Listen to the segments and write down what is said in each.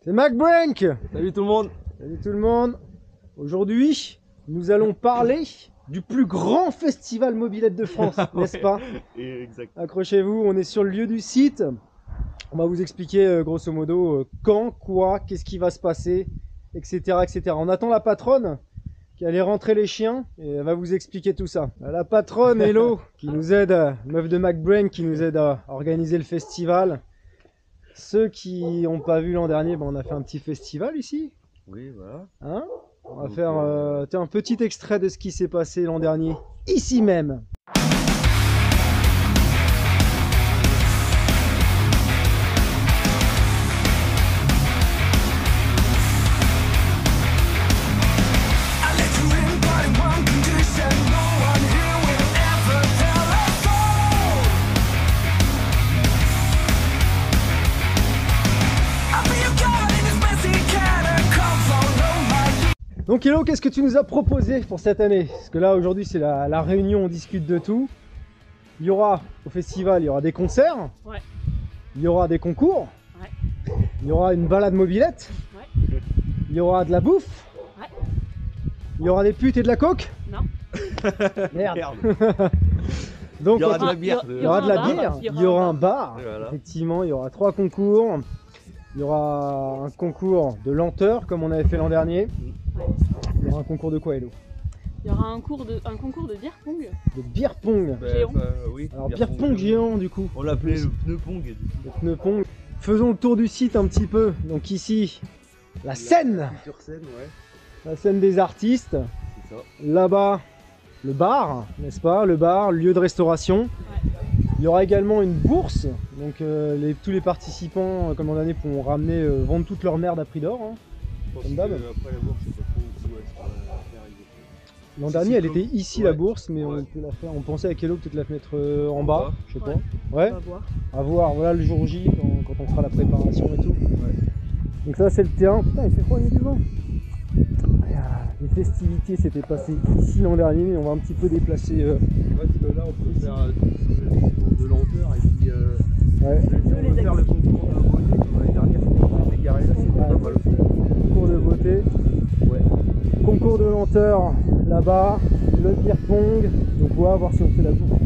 C'est MacBrank. Salut tout le monde. Salut tout le monde. Aujourd'hui, nous allons parler du plus grand festival mobilette de France, n'est-ce pas? Exact. Accrochez-vous, on est sur le lieu du site. On va vous expliquer grosso modo quand, quoi, qu'est-ce qui va se passer, etc., etc. On attend la patronne qui allait rentrer les chiens et elle va vous expliquer tout ça. La patronne Hello qui nous aide, meuf de MacBrank qui nous aide à organiser le festival. Ceux qui n'ont pas vu l'an dernier, on a fait un petit festival ici. Oui, voilà. Hein, on va faire un petit extrait de ce qui s'est passé l'an dernier, ici même. Donc Hello, qu'est-ce que tu nous as proposé pour cette année? Parce que là aujourd'hui c'est la réunion, on discute de tout. Il y aura au festival, il y aura des concerts, ouais. Il y aura des concours, ouais. Il y aura une balade mobilette, ouais. Il y aura de la bouffe, ouais. Il y aura des putes et de la coke. Non. Merde. Donc, il y aura de la bière. Il y aura de la bière, il y aura un bar, voilà. Effectivement, il y aura 3 concours. Il y aura un concours de lenteur comme on avait fait l'an dernier. Ouais. Il y aura un concours de quoi, Hello? Il y aura un concours de beer pong. De beer pong. Géant. Oui, Alors beer pong géant du coup. On l'appelait le pneu pong. Le pneu pong. Faisons le tour du site un petit peu. Donc ici, la scène. Sur scène, ouais. La scène des artistes. C'est ça. Là-bas, le bar, n'est-ce pas? Le bar, lieu de restauration. Ouais. Il y aura également une bourse. Donc tous les participants, comme l'an dernier, pourront ramener, vendre toute leur merde à prix d'or. Hein. Comme d'hab. Après la bourse, c'est pas trop où est-ce qu'on va faire arriver. L'an dernier, elle était ici, ouais. La bourse, mais on peut la faire. On pensait avec Hello peut-être la mettre en bas, je sais pas. Ouais. On va voir. À voir, voilà le jour J quand on fera la préparation et tout. Ouais. Donc ça c'est le terrain. Putain, il fait froid, il y a du vent. Les festivités s'étaient passées ici l'an dernier, mais on va un petit peu déplacer. Parce que là, on peut faire le concours de lenteur et puis Ouais. on va faire le concours de beauté comme l'année dernière. On était garé là, c'était pas mal aussi. Concours de beauté. Ouais. Concours de lenteur là-bas. Le beer pong. Donc on va voir si on fait la bouffe.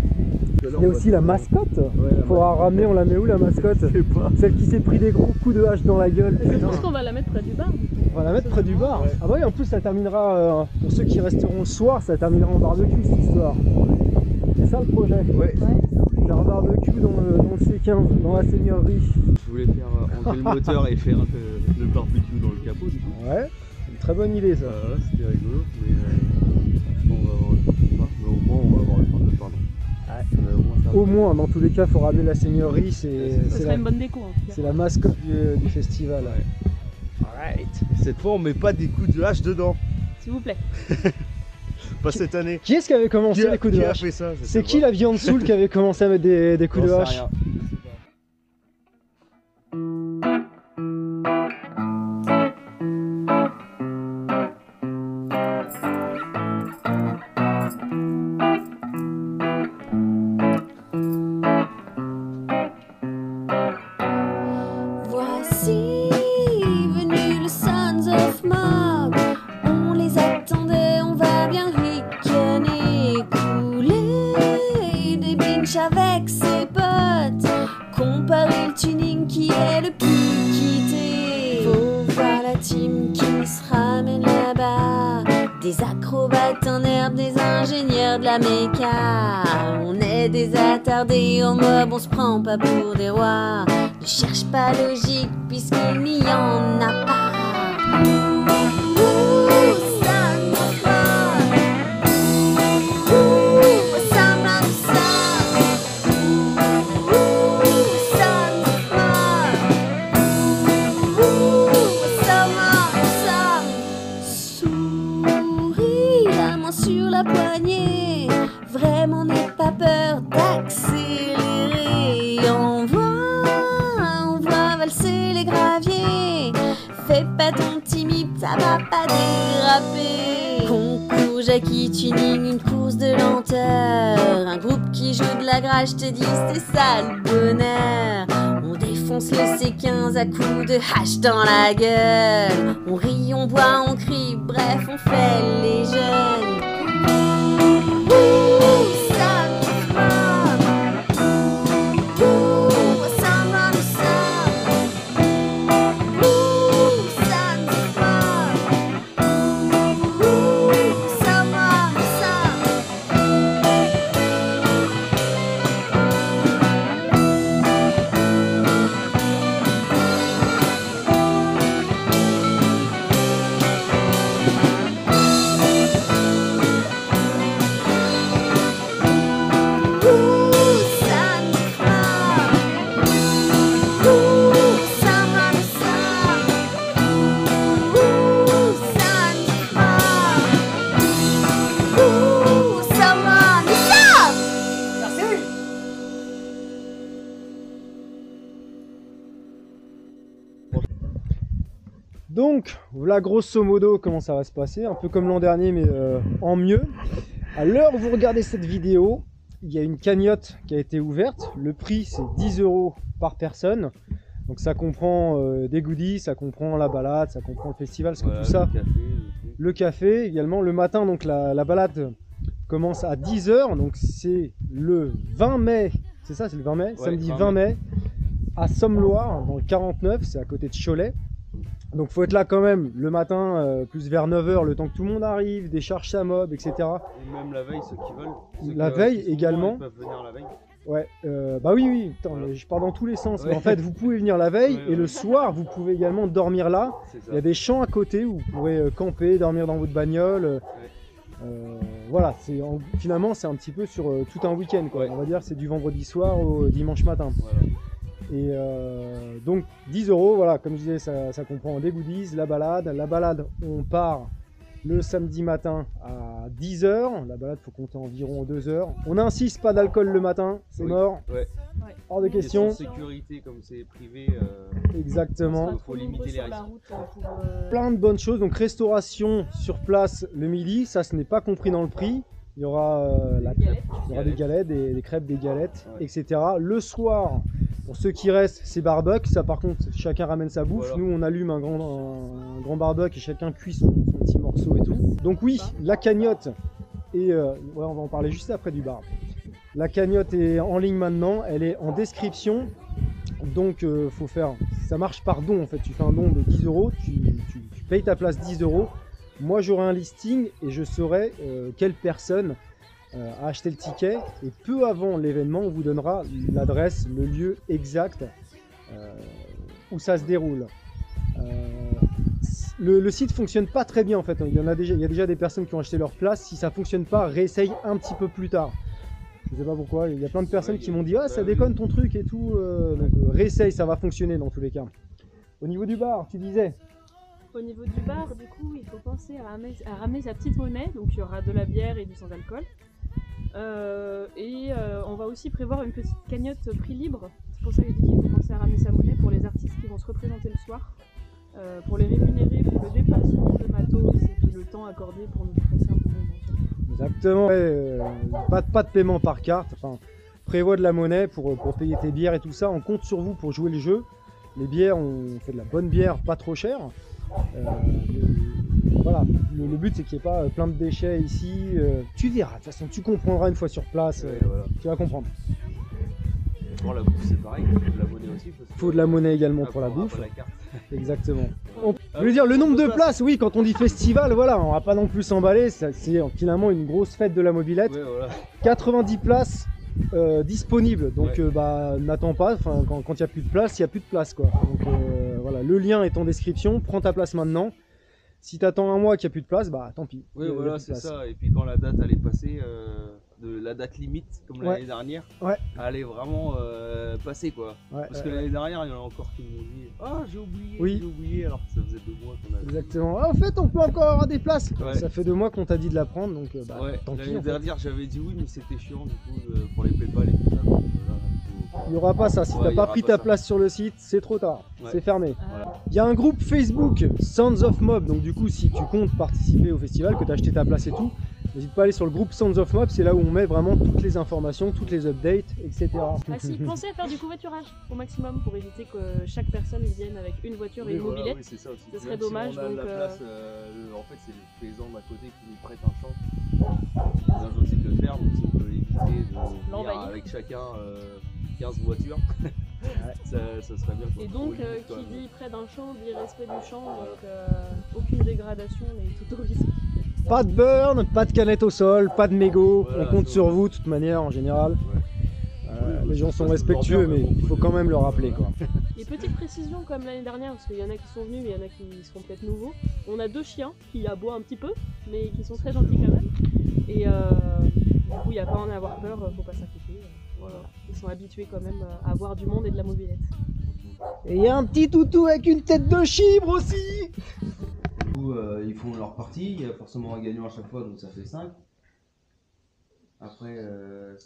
Il y a aussi la mascotte. Ouais, Il faudra ramener, on la met où la mascotte? Je sais pas. Celle qui s'est pris des gros coups de hache dans la gueule. Je pense qu'on va la mettre près du bar. On va la mettre près du bar. Ouais. Ah bah oui, en plus ça terminera, pour ceux qui resteront le soir, ça terminera en barbecue cette histoire. C'est ça le projet. Ouais. Faire un barbecue dans le C15, dans la seigneurie. Je voulais faire enlever le moteur et faire le barbecue dans le capot du coup. Ouais, c'est une très bonne idée ça. Voilà, c'était rigolo, mais on va avoir le temps. Mais au moins on va avoir le temps de le faire. Au moins, dans tous les cas, il faut ramener la seigneurie, Ce c'est serait une bonne déco en tout cas. la mascotte du festival. Ouais. Alright. Cette fois on met pas des coups de hache dedans. S'il vous plaît. Pas cette année. Qui est-ce qui avait commencé les coups de Qui a hache? fait ça? C'est qui la viande soul qui avait commencé à mettre des coups de hache? Voici venu le Sons of Mob. On les attendait, on va bien ricaner, couler des binges avec ses potes, comparer le tuning qui est le plus quitté. Faut voir la team qui se ramène là-bas, des acrobates en herbe, des ingénieurs de la méca. On est des attardés au mob, on se prend pas pour des rois. Ne cherche pas logique puisqu'il n'y en a pas. Ouh, Sons of Mob. Ouh, Sons of Mob. Ouh, Sons of Mob. Ouh, Sons of Mob. Souris, la main sur la poignée. Vraiment n'aie pas peur d'accélérer. On voit valser les graviers. Fais pas ton timide, ça va pas déraper. Concours Jackie Tuning, une course de lenteur. Un groupe qui joue de la grâce, je te dis c'est ça le bonheur. On défend défonce les C15 à coups de hache dans la gueule. On rit, on boit, on crie, bref, on fait les jeunes. Donc, voilà grosso modo comment ça va se passer, un peu comme l'an dernier mais en mieux. À l'heure où vous regardez cette vidéo, il y a une cagnotte qui a été ouverte. Le prix c'est 10 € par personne. Donc ça comprend des goodies, ça comprend la balade, ça comprend le festival, parce que Voilà, tout ça. le café également. Le matin, donc la balade commence à 10 h. Donc c'est le 20 mai, c'est ça, c'est le 20 mai, samedi 20 mai, à Somme-Loire, dans le 49, c'est à côté de Cholet. Donc faut être là quand même le matin, plus vers 9 h, le temps que tout le monde arrive, décharge sa mob, etc. Et même la veille, ceux qui veulent. La veille également. Ils peuvent venir la veille. Ouais, bah oui, attends, Voilà. mais je pars dans tous les sens. Ouais. Mais en fait, vous pouvez venir la veille Ouais, et le ouais. soir, vous pouvez également dormir là. C'est ça. Il y a des champs à côté où vous pourrez camper, dormir dans votre bagnole. Voilà, finalement, c'est un petit peu sur tout un week-end, quoi. Ouais. On va dire c'est du vendredi soir au dimanche matin. Voilà. Et donc 10 €, voilà, comme je disais, ça comprend des goodies, la balade. La balade, on part le samedi matin à 10 h. La balade, faut compter environ 2 h. On insiste, pas d'alcool le matin, c'est Oui. mort, Ouais. hors de question. Question sécurité, comme c'est privé. Exactement. Faut limiter les risques. Plein de bonnes choses, donc restauration sur place le midi, ça ce n'est pas compris dans le prix. Il y aura, il y aura des galettes, des crêpes, des galettes, Ouais. etc. Le soir, pour ceux qui restent, c'est barbecue. Ça par contre, chacun ramène sa bouffe. Voilà. Nous, on allume un grand barbecue et chacun cuit son petit morceau et tout. Donc oui, la cagnotte, et ouais, on va en parler juste après du bar. La cagnotte est en ligne maintenant, elle est en description. Donc faut faire, ça marche par don en fait. Tu fais un don de 10 €, tu payes ta place 10 €. Moi j'aurai un listing et je saurai quelle personne a acheté le ticket, et peu avant l'événement on vous donnera l'adresse, le lieu exact où ça se déroule. Le site fonctionne pas très bien en fait. Il y a déjà des personnes qui ont acheté leur place. Si ça fonctionne pas, réessaye un petit peu plus tard. Je sais pas pourquoi, il y a plein de personnes qui m'ont dit ah ça déconne ton truc et tout, donc réessaye, ça va fonctionner dans tous les cas. Au niveau du bar, tu disais? Au niveau du bar, du coup, il faut penser à ramener sa petite monnaie, donc il y aura de la bière et du sans-alcool. On va aussi prévoir une petite cagnotte prix libre. C'est pour ça que je dis qu'il faut penser à ramener sa monnaie pour les artistes qui vont se représenter le soir, pour les rémunérer pour le déplacement de matos et puis le temps accordé pour nous passer un bon moment. Exactement, ouais, pas de paiement par carte, enfin, prévois de la monnaie pour payer tes bières et tout ça, on compte sur vous pour jouer le jeu. Les bières, on fait de la bonne bière, pas trop chère. Voilà, le but c'est qu'il n'y ait pas plein de déchets ici. Tu verras, de toute façon tu comprendras une fois sur place, Voilà. tu vas comprendre. Pour la bouffe, c'est pareil, il faut de la monnaie aussi. Il faut de la monnaie également pour la Après, on bouffe. aura pas la carte. Exactement. Je veux dire, le nombre de places, oui, quand on dit festival, voilà, on va pas non plus s'emballer, c'est finalement une grosse fête de la mobilette. Ouais, voilà. 90 places disponibles, donc Ouais. bah n'attends pas, quand il n'y a plus de place, il n'y a plus de place quoi. Donc voilà, le lien est en description, prends ta place maintenant. Si tu attends un mois qu'il n'y a plus de place, bah tant pis. Oui, il y a voilà, plus de c'est place. ça. Et puis quand la date allait passer, de la date limite, comme l'année dernière, Ouais. elle allait vraiment passer quoi. Ouais, Parce que l'année dernière, il y en a encore qui m'ont dit ah j'ai oublié, alors que ça faisait 2 mois qu'on avait. Exactement. Ah, en fait, on peut encore avoir des places. Ouais. Ça fait 2 mois qu'on t'a dit de la prendre, donc bah, Ouais, tant pis. l'année En fait. dernière j'avais dit oui, mais c'était chiant du coup pour les Paypal et tout ça. Donc, Il n'y aura pas ça. Si Ouais, t'as il y pas aura pris pas ta ça. place sur le site, c'est trop tard. Ouais. C'est fermé. Voilà. Il y a un groupe Facebook Sounds of Mob, donc du coup si tu comptes participer au festival, que tu as acheté ta place et tout, N'hésite pas à aller sur le groupe Sounds of Mob, c'est là où on met vraiment toutes les informations, toutes les updates, etc. Ah si, pensez à faire du covoiturage au maximum pour éviter que chaque personne vienne avec une voiture et une mobilette. Oui, c'est ça aussi. Ce serait Même dommage, Si on a de donc, la place, en fait, c'est le paysan d'à côté qui nous prête un champ. C'est un jeu de le faire, donc si on peut éviter de venir L'envahir. avec chacun 15 voitures, ça serait bien. Quoi. Et donc, qui dit près d'un champ dit respect du champ, donc aucune dégradation n'est autorisée. Pas de burn, pas de canette au sol, pas de mégots, Voilà, on compte ça, sur ouais. vous de toute manière en général. Oui, Les gens sont c'est respectueux, toujours bien, mais bon, il faut quand même le rappeler, quoi. Et petite précision comme l'année dernière, parce qu'il y en a qui sont venus, mais il y en a qui seront peut-être nouveaux. On a 2 chiens qui aboient un petit peu, mais qui sont très gentils quand même. Et du coup, il n'y a pas à en avoir peur, faut pas s'inquiéter. Voilà. Ils sont habitués quand même à avoir du monde et de la mobilette. Et il y a un petit toutou avec une tête de chibre aussi. Du coup, ils font leur partie, il y a forcément un gagnant à chaque fois, donc ça fait 5. Après,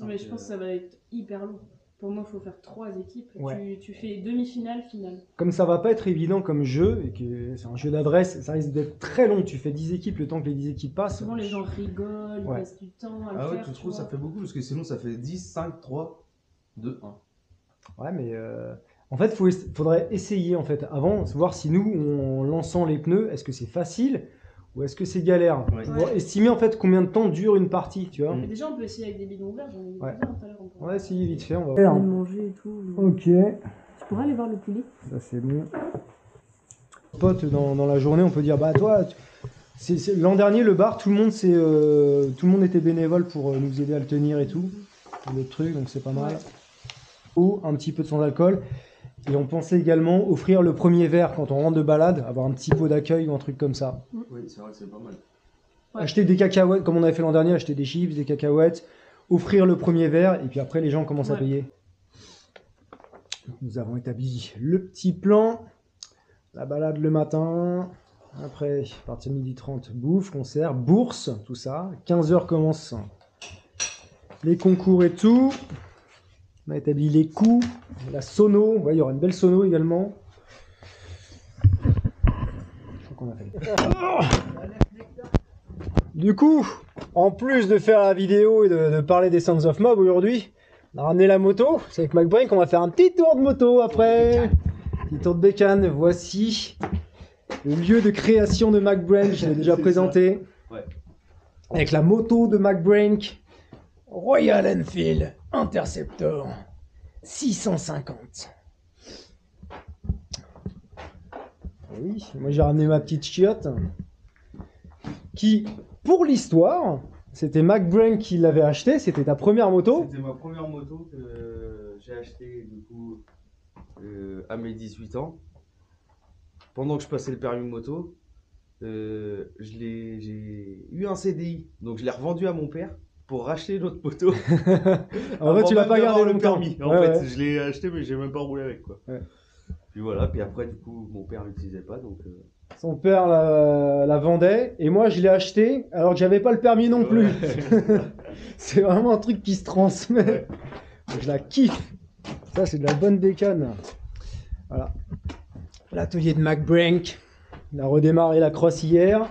Mais je pense que ça va être hyper long. Pour moi, il faut faire 3 équipes. Ouais. Tu fais demi-finale, finale. Comme ça va pas être évident comme jeu, et que c'est un jeu d'adresse, ça risque d'être très long. Tu fais 10 équipes, le temps que les 10 équipes passent. Souvent, les gens rigolent, ils Ouais. passent du temps à le Ah ouais, faire. tu trouves ça vois. fait beaucoup parce que sinon ça fait 10, 5, 3, 2, 1. Ouais, mais en fait, faudrait essayer en fait avant, voir si nous, en lançant les pneus, est-ce que c'est facile ou est-ce que c'est galère. Ouais. Pour estimer en fait combien de temps dure une partie, tu vois. Mais déjà, on peut essayer avec des bidons verts, j'en ai vu Ouais. plusieurs tout à l'heure. on peut- Ouais, si, vite fait, on va On voir. va manger et tout. Ok, Tu pourras aller voir le poulet. ça c'est bon. Pote, dans la journée, on peut dire, bah toi, l'an dernier, le bar, tout le monde était bénévole pour nous aider à le tenir et tout. Le truc, donc c'est pas mal. Ouais. Ou un petit peu de sans alcool. Et on pensait également offrir le premier verre quand on rentre de balade, avoir un petit pot d'accueil ou un truc comme ça. Oui, c'est vrai que c'est pas mal. Ouais. Acheter des cacahuètes, comme on avait fait l'an dernier, acheter des chips, des cacahuètes, offrir le premier verre, et puis après les gens commencent à Ouais. payer. Nous avons établi le petit plan, la balade le matin, après, à partir de 12h30, bouffe, concert, bourse, tout ça. 15h commence les concours et tout. On a établi les coups, la sono, ouais, il y aura une belle sono également. Je crois qu'on a fait. Du coup, en plus de faire la vidéo et de parler des Sounds of Mob aujourd'hui, on a ramené la moto. C'est avec McBrain qu'on va faire un petit tour de moto après. Petit tour de bécane. Voici le lieu de création de McBrain. Je l'ai déjà C'est présenté. Ouais. Avec la moto de McBrain. Royal Enfield Interceptor 650. Oui, moi j'ai ramené ma petite chiotte qui, pour l'histoire, c'était McBrain qui l'avait acheté, c'était ta première moto. C'était ma première moto que j'ai achetée du coup à mes 18 ans. Pendant que je passais le permis moto, j'ai eu un CDI, donc je l'ai revendu à mon père pour racheter une autre moto. En vrai, tu l'as pas gardé le longtemps. permis. En Ouais, fait, ouais. je l'ai acheté, mais j'ai même pas roulé avec quoi. Ouais. Puis voilà, puis après, du coup, mon père l'utilisait pas, donc. Son père la vendait et moi je l'ai acheté alors que j'avais pas le permis non plus. C'est vraiment un truc qui se transmet. Ouais. Je la kiffe. Ça c'est de la bonne bécane. Voilà. L'atelier de McBrain. On a redémarré la crosse hier.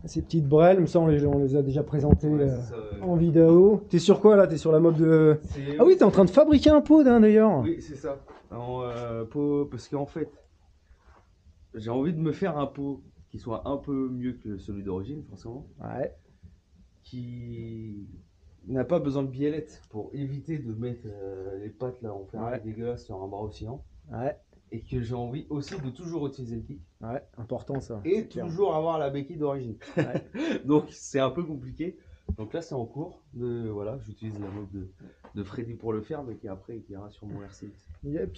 Ces petites brelles, mais ça on les a déjà présentées Ouais, c'est ça, ouais. en vidéo. T'es sur quoi là? T'es sur la mob de... C'est- Ah oui, t'es en train de fabriquer un pot d'ailleurs. Oui, c'est ça. Parce qu'en fait, j'ai envie de me faire un pot qui soit un peu mieux que celui d'origine, forcément. Ouais. Qui n'a pas besoin de biellette pour éviter de mettre les pattes là en fer Ouais. dégueulasse sur un bras oscillant. Ouais. Et que j'ai envie aussi de toujours utiliser le kick. Ouais, important ça. Et C'est clair. toujours avoir la béquille d'origine. Ouais. Donc c'est un peu compliqué. Donc là c'est en cours. Voilà, j'utilise la mode de Freddy pour le faire, mais qui après qui ira sur mon RCX. Yep.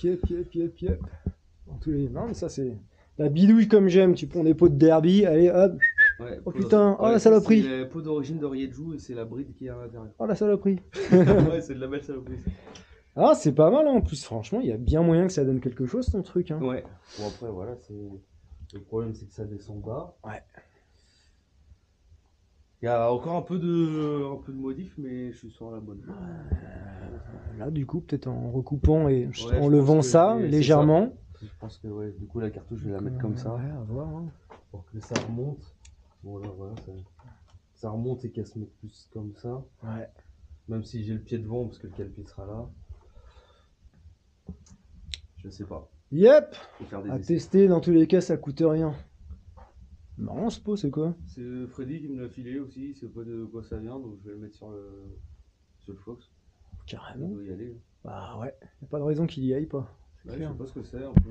En tous les... Non, mais ça, c'est la bidouille comme j'aime. Tu prends des pots de derby, allez hop. Ouais, Oh peau putain, d'origine. oh la ça, saloperie. C'est la peau d'origine d'Oriedjou et c'est la bride qui est à l'intérieur. Oh la saloperie. Ouais, c'est de la belle saloperie. Ah, c'est pas mal hein. En plus, franchement, il y a bien moyen que ça donne quelque chose ton truc. Hein. Ouais. Bon après voilà, le problème c'est que ça descend bas. Ouais. Il y a encore un peu de modif, mais je suis sur la bonne. Là, du coup, peut-être en recoupant et Ouais, je en pense levant que ça c'est légèrement. Je pense que ouais, du coup la cartouche je vais la mettre comme ça Ouais, à voir. Hein. pour que ça remonte. Bon là voilà, ça remonte et qu'elle se mette plus comme ça. Ouais. Même si j'ai le pied devant parce que le calpi sera là. Je sais pas. Yep. Faut faire des À essais. tester, dans tous les cas, ça coûte rien. Marrant ce pot, c'est quoi? C'est Freddy qui me l'a filé aussi, il sait pas de quoi ça vient, donc je vais le mettre sur le Fox. Il Carrément. doit y aller. Bah ouais, y a pas de raison qu'il y aille pas. C'est Ouais, je clair. sais pas ce que c'est. Un peu...